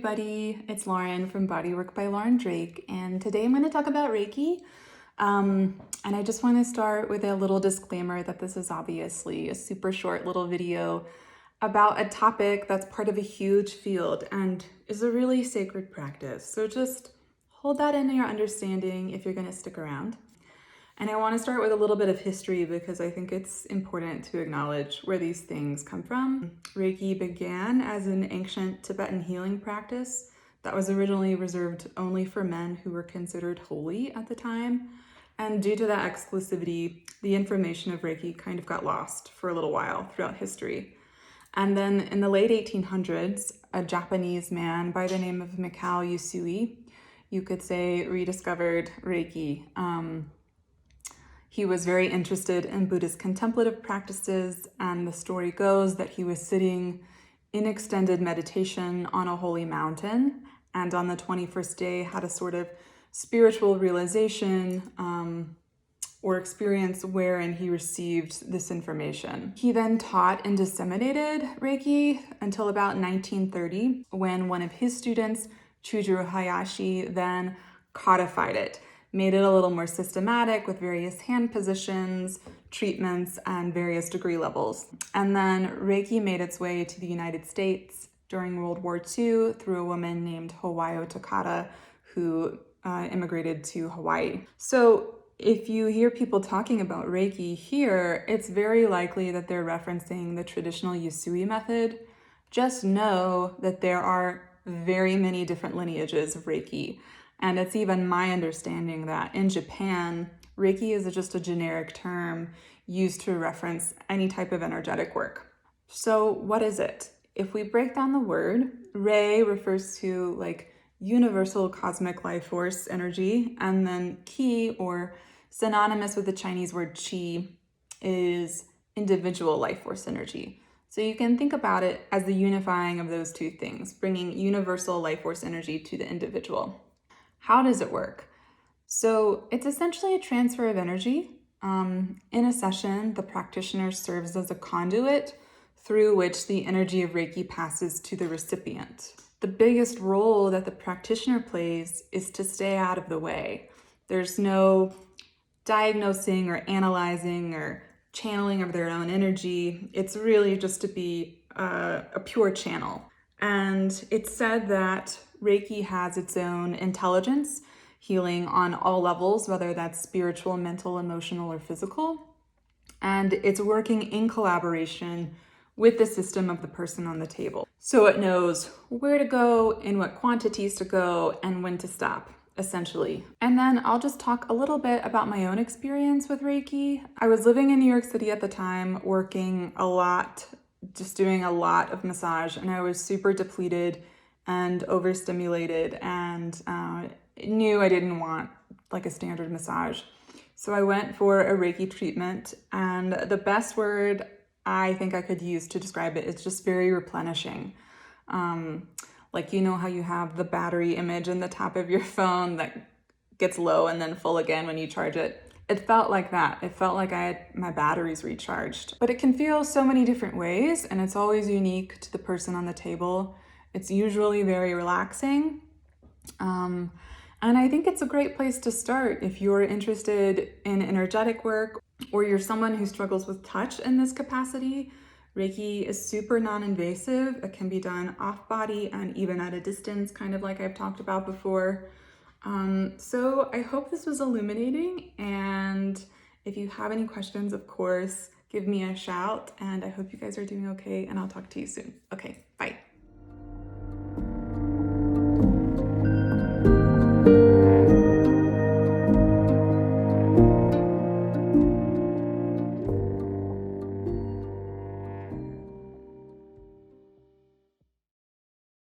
everybody, it's Lauren from Bodywork by Lauren Drake, and today I'm going to talk about Reiki. And I just want to start with a little disclaimer that this is obviously a super short little video about a topic that's part of a huge field and is a really sacred practice. So just hold that in your understanding if you're going to stick around. And I want to start with a little bit of history because I think it's important to acknowledge where these things come from. Reiki began as an ancient Tibetan healing practice that was originally reserved only for men who were considered holy at the time. And due to that exclusivity, the information of Reiki kind of got lost for a little while throughout history. And then in the late 1800s, a Japanese man by the name of Mikao Usui, you could say, rediscovered Reiki. He was very interested in Buddhist contemplative practices, and the story goes that he was sitting in extended meditation on a holy mountain, and on the 21st day had a sort of spiritual realization or experience wherein he received this information. He then taught and disseminated Reiki until about 1930, when one of his students, Chujiro Hayashi, then codified it, made it a little more systematic with various hand positions, treatments, and various degree levels. And then Reiki made its way to the United States during World War II through a woman named Hawayo Takata, who immigrated to Hawaii. So if you hear people talking about Reiki here, it's very likely that they're referencing the traditional Usui method. Just know that there are very many different lineages of Reiki. And it's even my understanding that in Japan, Reiki is just a generic term used to reference any type of energetic work. So what is it? If we break down the word, Rei refers to like universal cosmic life force energy, and then Ki, or synonymous with the Chinese word Qi, is individual life force energy. So you can think about it as the unifying of those two things, bringing universal life force energy to the individual. How does it work? So it's essentially a transfer of energy. In a session, the practitioner serves as a conduit through which the energy of Reiki passes to the recipient. The biggest role that the practitioner plays is to stay out of the way. There's no diagnosing or analyzing or channeling of their own energy. It's really just to be a pure channel. And it's said that Reiki has its own intelligence, healing on all levels, whether that's spiritual, mental, emotional, or physical. And it's working in collaboration with the system of the person on the table. So it knows where to go, in what quantities to go, and when to stop, essentially. And then I'll just talk a little bit about my own experience with Reiki. I was living in New York City at the time, working a lot, just doing a lot of massage, and I was super depleted and overstimulated and knew I didn't want like a standard massage. So I went for a Reiki treatment, and the best word I think I could use to describe it is just very replenishing. Like, you know how you have the battery image in the top of your phone that gets low and then full again when you charge it? It felt like that. It felt like I had my batteries recharged. But it can feel so many different ways, and it's always unique to the person on the table. It's usually very relaxing. And I think it's a great place to start if you're interested in energetic work or you're someone who struggles with touch in this capacity. Reiki is super non-invasive. It can be done off body and even at a distance, kind of like I've talked about before. So I hope this was illuminating, and if you have any questions, of course, give me a shout, and I hope you guys are doing okay, and I'll talk to you soon. Okay, bye.